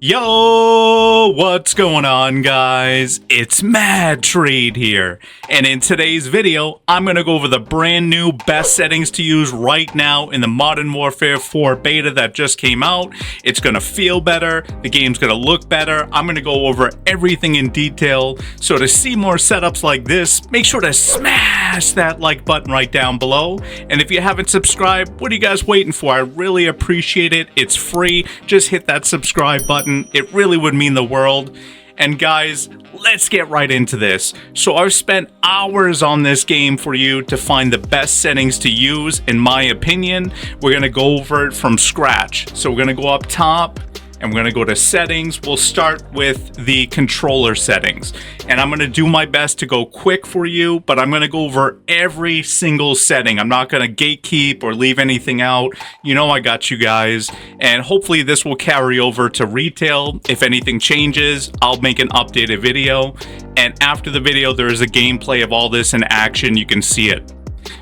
Yo, what's going on, guys? It's MADTREED here, and in today's video, I'm going to go over the brand new best settings to use right now in the Modern Warfare 4 beta that just came out. It's going to feel better, the game's going to look better. I'm going to go over everything in detail, so to see more setups like this, make sure to smash that like button right down below, and if you haven't subscribed, what are you guys waiting for? I really appreciate it. It's free. Just hit that subscribe button. It really would mean the world. And guys, let's get right into this. So I've spent hours on this game for you to find the best settings to use, in my opinion. We're going to go over it from scratch. So we're going to go up top and we're going to go to settings. We'll start with the controller settings. And I'm going to do my best to go quick for you, but I'm going to go over every single setting. I'm not going to gatekeep or leave anything out. You know I got you guys. And hopefully this will carry over to retail. If anything changes, I'll make an updated video. And after the video, there is a gameplay of all this in action. You can see it.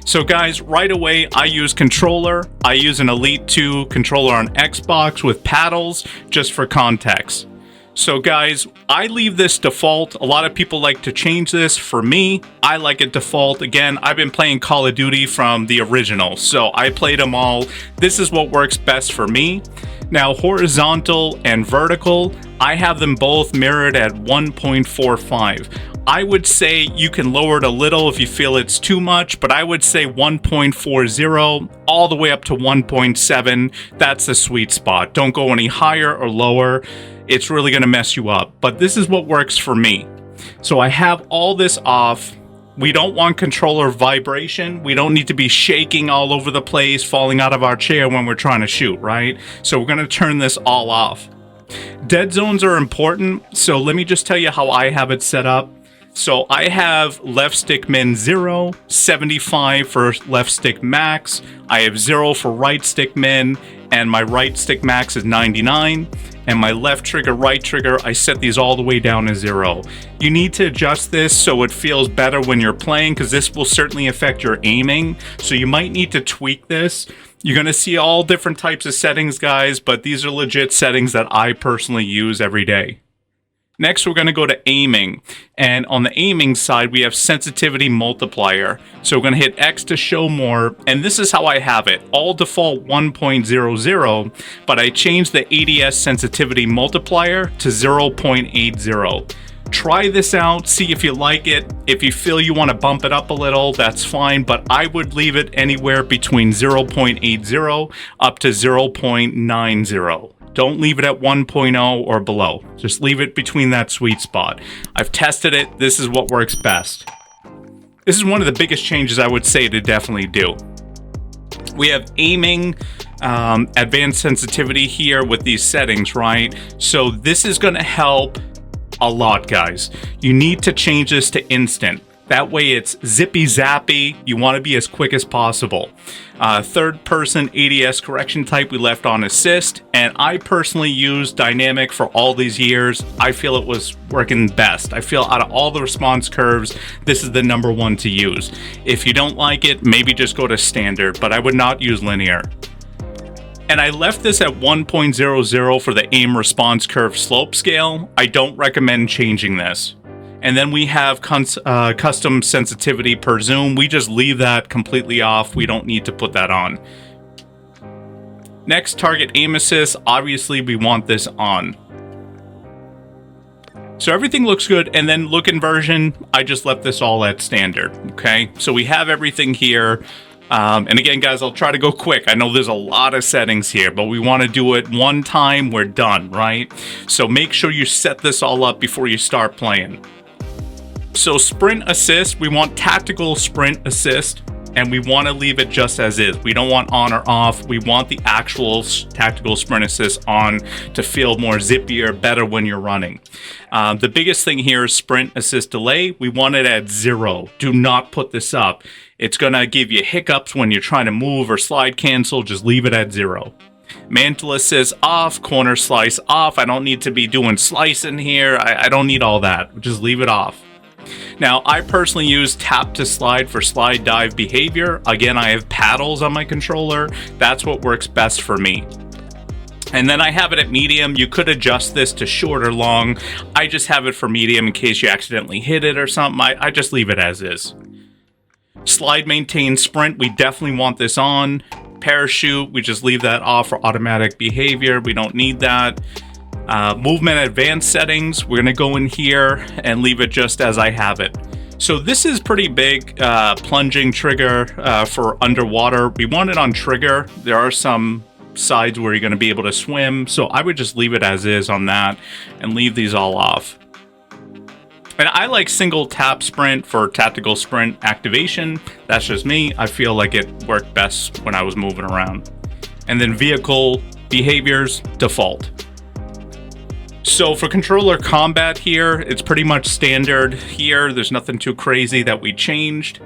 So guys, right away, I use controller. I use an Elite 2 controller on Xbox with paddles, just for context. So guys, I leave this default. A lot of people like to change this. For me, I like it default. Again, I've been playing Call of Duty from the original, so I played them all. This is what works best for me. Now, horizontal and vertical, I have them both mirrored at 1.45. I would say you can lower it a little if you feel it's too much, but I would say 1.40 all the way up to 1.7. That's the sweet spot. Don't go any higher or lower. It's really going to mess you up. But this is what works for me. So I have all this off. We don't want controller vibration. We don't need to be shaking all over the place, falling out of our chair when we're trying to shoot, right? So we're going to turn this all off. Dead zones are important. So let me just tell you how I have it set up. So I have left stick min 0, 75 for left stick max. I have 0 for right stick min, and my right stick max is 99. And my left trigger, right trigger, I set these all the way down to 0. You need to adjust this so it feels better when you're playing, because this will certainly affect your aiming. So you might need to tweak this. You're going to see all different types of settings, guys, but these are legit settings that I personally use every day. Next, we're going to go to aiming, and on the aiming side, we have sensitivity multiplier. So we're going to hit X to show more, and this is how I have it. All default 1.00, but I changed the ADS sensitivity multiplier to 0.80. Try this out, see if you like it. If you feel you want to bump it up a little, that's fine, but I would leave it anywhere between 0.80 up to 0.90. Don't leave it at 1.0 or below. Just leave it between that sweet spot. I've tested it. This is what works best. This is one of the biggest changes I would say to definitely do. We have aiming, advanced sensitivity here with these settings, right? So this is going to help a lot, guys. You need to change this to instant. That way it's zippy zappy. You want to be as quick as possible. Third person ADS correction type we left on assist, and I personally use dynamic for all these years. I feel it was working best. I feel out of all the response curves, this is the #1 to use. If you don't like it, maybe just go to standard, but I would not use linear. And I left this at 1.00 for the aim response curve slope scale. I don't recommend changing this. And then we have custom sensitivity per zoom. We just leave that completely off. We don't need to put that on. Next, target aim assist. Obviously, we want this on. So everything looks good. And then look inversion, I just left this all at standard. Okay, so we have everything here. And again, guys, I'll try to go quick. I know there's a lot of settings here, but we want to do it one time. We're done, right? So make sure you set this all up before you start playing. So sprint assist, we want tactical sprint assist, and we want to leave it just as is. We don't want on or off. We want the actual tactical sprint assist on to feel more zippier, better when you're running. The biggest thing here is sprint assist delay. We want it at 0. Do not put this up. It's going to give you hiccups when you're trying to move or slide cancel. Just leave it at 0. Mantle assist off, corner slice off. I don't need to be doing slice in here. I don't need all that. Just leave it off. Now, I personally use tap to slide for slide dive behavior. Again, I have paddles on my controller. That's what works best for me. And then I have it at medium. You could adjust this to short or long. I just have it for medium in case you accidentally hit it or something. I just leave it as is. Slide, maintain, sprint, we definitely want this on. Parachute, we just leave that off for automatic behavior. We don't need that. Movement advanced settings, we're gonna go in here and leave it just as I have it. So this is pretty big plunging trigger for underwater. We want it on trigger. There are some sides where you're going to be able to swim, so I would just leave it as is on that and leave these all off. And I like single tap sprint for tactical sprint activation. That's just me. I feel like it worked best when I was moving around. And then vehicle behaviors, default. So for controller combat here, it's pretty much standard here. There's nothing too crazy that we changed.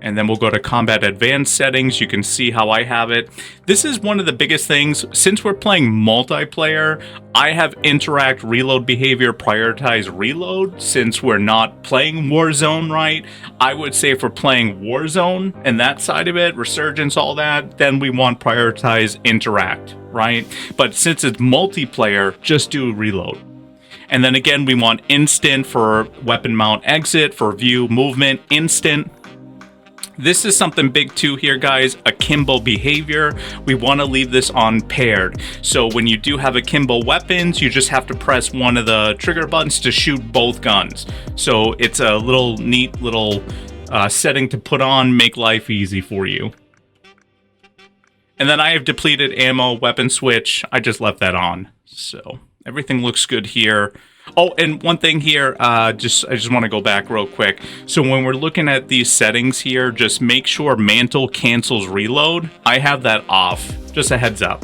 And then we'll go to combat advanced settings. You can see how I have it. This is one of the biggest things. Since we're playing multiplayer, I have interact reload behavior prioritize reload. Since we're not playing Warzone, right? I would say if we're playing Warzone and that side of it, Resurgence, all that, then we want prioritize interact, right? But since it's multiplayer, just do reload. And then again, we want instant for weapon mount exit, for view movement, instant. This is something big too here, guys, akimbo behavior. We want to leave this on paired. So when you do have akimbo weapons, you just have to press one of the trigger buttons to shoot both guns. So it's a little neat little setting to put on, make life easy for you. And then I have depleted ammo weapon switch. I just left that on. So everything looks good here. Oh, and one thing here, I just want to go back real quick. So when we're looking at these settings here, just make sure mantle cancels reload. I have that off, just a heads up.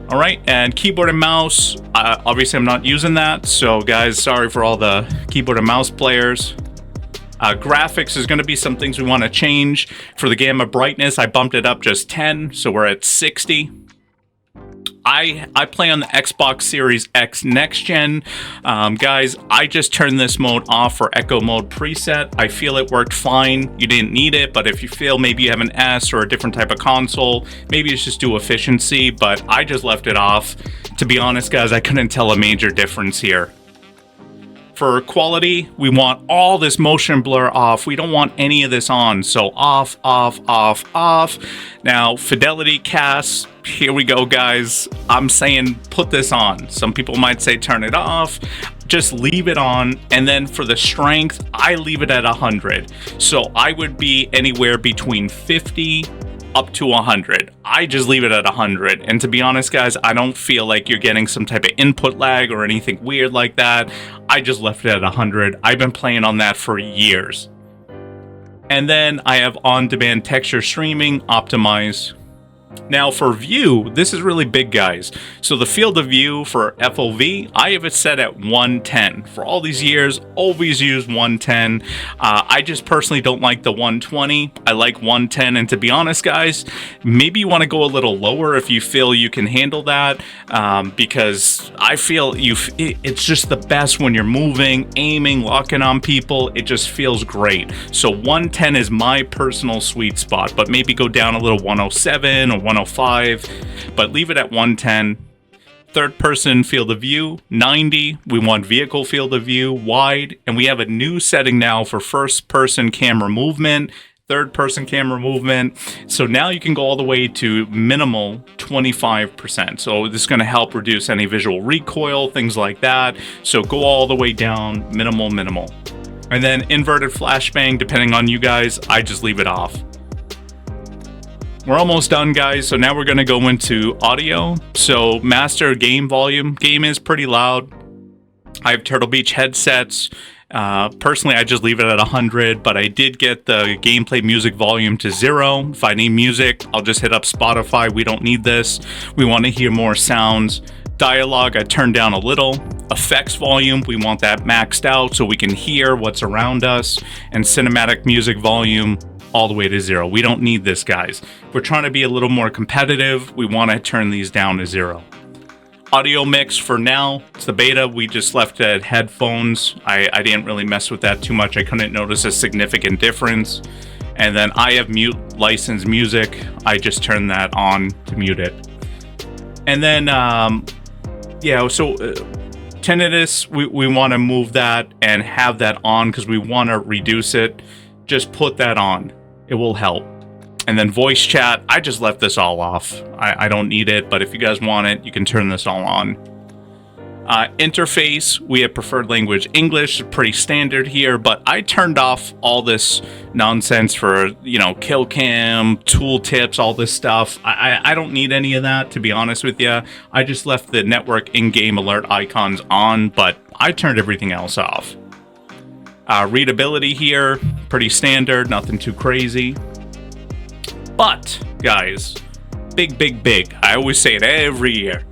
All right, and keyboard and mouse, obviously I'm not using that. So guys, sorry for all the keyboard and mouse players. Graphics is going to be some things we want to change. For the gamma brightness, I bumped it up just 10, so we're at 60. I play on the Xbox Series X Next Gen. Guys, I just turned this mode off for Echo Mode preset. I feel it worked fine. You didn't need it, but if you feel maybe you have an S or a different type of console, maybe it's just do efficiency, but I just left it off. To be honest, guys, I couldn't tell a major difference here. For quality, we want all this motion blur off. We don't want any of this on. So off, off, off, off. Now, fidelity cast. Here we go, guys. I'm saying put this on. Some people might say turn it off. Just leave it on. And then for the strength, I leave it at 100. So I would be anywhere between 50 up to 100. I just leave it at 100. And to be honest, guys, I don't feel like you're getting some type of input lag or anything weird like that. I just left it at 100. I've been playing on that for years. And then I have on-demand texture streaming optimized. Now for view, this is really big, guys. So the field of view for FOV, I have it set at 110. For all these years, always use 110. I just personally don't like the 120. I like 110, and to be honest, guys, maybe you want to go a little lower if you feel you can handle that, because I feel it's just the best when you're moving, aiming, locking on people. It just feels great. So 110 is my personal sweet spot, but maybe go down a little 107 or 105, but leave it at 110. Third person field of view, 90. We want vehicle field of view, wide, and we have a new setting now for first person camera movement, third person camera movement. So now you can go all the way to minimal 25%. So this is going to help reduce any visual recoil, things like that. So go all the way down, minimal. And then inverted flashbang, depending on you guys, I just leave it off. We're almost done, guys, so now we're going to go into audio. So master game volume. Game is pretty loud. I have Turtle Beach headsets. Personally, I just leave it at 100, but I did get the gameplay music volume to 0. If I need music, I'll just hit up Spotify. We don't need this. We want to hear more sounds. Dialogue, I turned down a little. Effects volume, we want that maxed out so we can hear what's around us. And cinematic music volume, all the way to 0. We don't need this, guys. If we're trying to be a little more competitive, we want to turn these down to 0. Audio mix for now, it's the beta. We just left it at headphones. I didn't really mess with that too much. I couldn't notice a significant difference. And then I have mute licensed music. I just turned that on to mute it. And then, yeah, so tinnitus, we want to move that and have that on because we want to reduce it. Just put that on. It will help. And then voice chat, I just left this all off. I don't need it, but if you guys want it, you can turn this all on. Interface, we have preferred language English, pretty standard here, but I turned off all this nonsense for, you know, kill cam, tool tips, all this stuff. I don't need any of that, to be honest with you. I just left the network in-game alert icons on, but I turned everything else off. Readability here, pretty standard, nothing too crazy. But, guys, big, I always say it every year,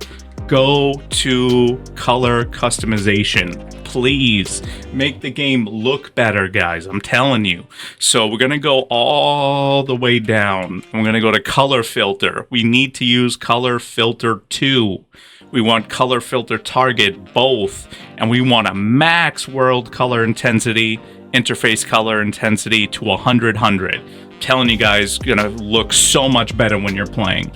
go to color customization. Please make the game look better, guys. I'm telling you. So we're going to go all the way down. We're going to go to color filter. We need to use color filter 2. We want color filter target both. And we want a max world color intensity, interface color intensity to 100. Telling you guys, gonna look so much better when you're playing.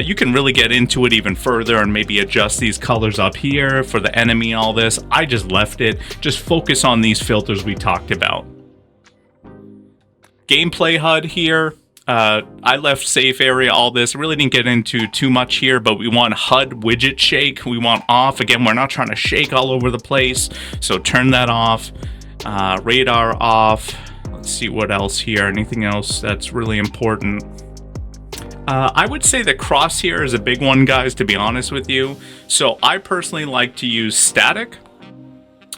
You can really get into it even further and maybe adjust these colors up here for the enemy, all this. I just left it. Just focus on these filters we talked about. Gameplay HUD here. I left safe area, all this. I really didn't get into too much here, but we want HUD widget shake. We want off. Again, we're not trying to shake all over the place, so turn that off. Radar off. Let's see what else here. Anything else that's really important? I would say the crosshair is a big one, guys, to be honest with you. So I personally like to use static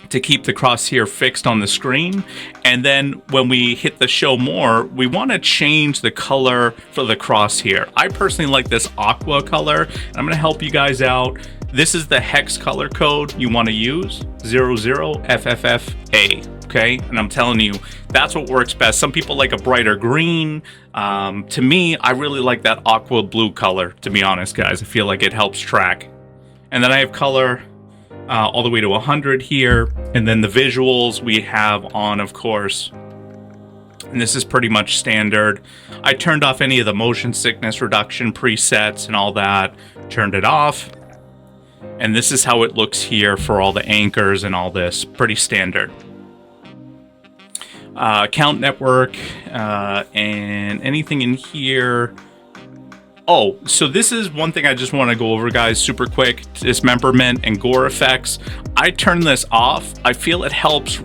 to keep the crosshair fixed on the screen. And then when we hit the show more, we want to change the color for the crosshair. I personally like this aqua color. And I'm going to help you guys out. This is the hex color code you want to use, 00FFFA. Okay, and I'm telling you, that's what works best. Some people like a brighter green. To me, I really like that aqua blue color, to be honest, guys. I feel like it helps track. And then I have color all the way to 100 here. And then the visuals we have on, of course. And this is pretty much standard. I turned off any of the motion sickness reduction presets and all that. Turned it off. And this is how it looks here for all the anchors and all this. Pretty standard. Account network, and anything in here. Oh, so this is one thing I just want to go over, guys, super quick. Dismemberment and gore effects. I turn this off. I feel it helps,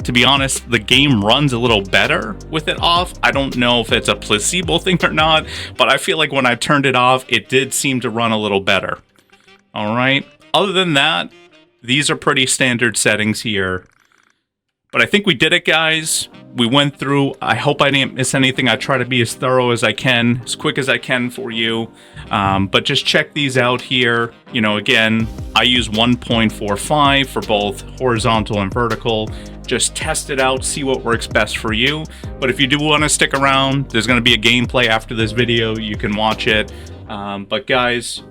to be honest, the game runs a little better with it off. I don't know if it's a placebo thing or not, but I feel like when I turned it off, it did seem to run a little better. All right. Other than that, these are pretty standard settings here. But I think we did it, guys. We went through. I hope I didn't miss anything. I try to be as thorough as I can, as quick as I can for you. But just check these out here. You know, again, I use 1.45 for both horizontal and vertical. Just test it out, see what works best for you. But if you do want to stick around, there's going to be a gameplay after this video. You can watch it. But guys,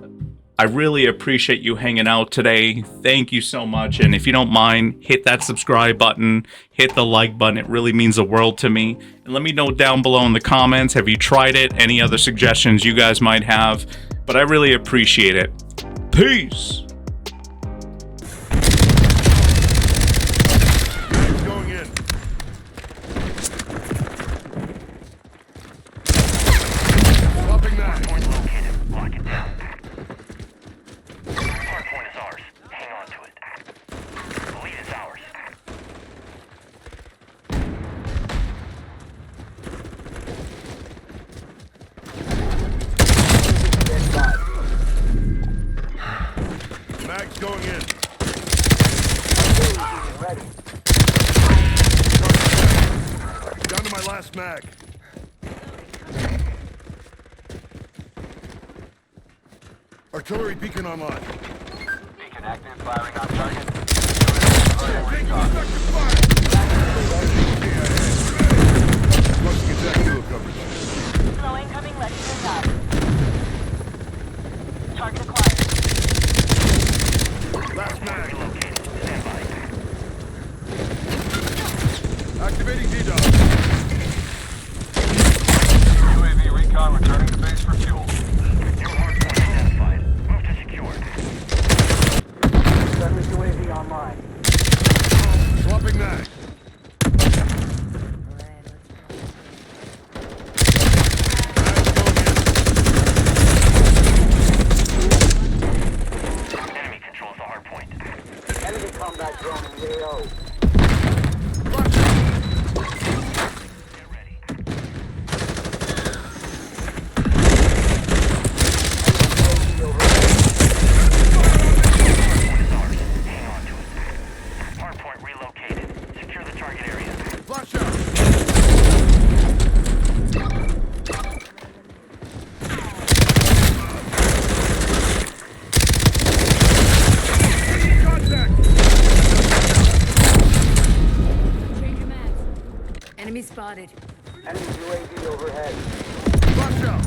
I really appreciate you hanging out today. Thank you so much. And if you don't mind, hit that subscribe button, hit the like button. It really means the world to me. And let me know down below in the comments, have you tried it? Any other suggestions you guys might have? But I really appreciate it. Peace. Going in. Swapping that. Point located. Lock it down. Hardpoint is ours. Hang on to it. The lead is ours. Mag's going in. Ready. Down to my last mag. Artillery beacon online. Beacon active, firing on target. Taking effective fire. Rushing attack kilo coverage. Slow incoming, let's move up. Target acquired. Activating DDoS. UAV recon returning to base for fuel. New hard point identified. Move to secure. Friendly UAV online. Swapping mag. Enemy controls the hard point. Enemy combat drone in the AO. Get ready. Hard point is ours. Hang on to it. Hard point relocated. Secure the target area. Flash out. Contact. Change your mags. Enemy spotted. Enemy UAV overhead. Flash out.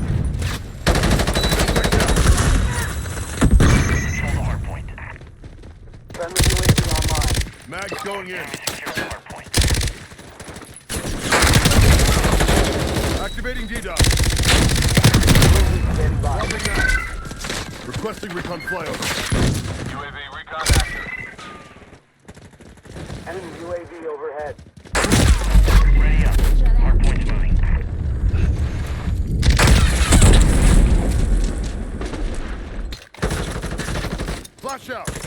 Control the hard point. Friendly UAV online. Mag's going in. Enemy secure the hard point. Activating DDoS. Standing by. Swapping mag. Requesting recon flyover. UAV recon active. Enemy UAV overhead. Ready up. Hard point's moving. Flash out.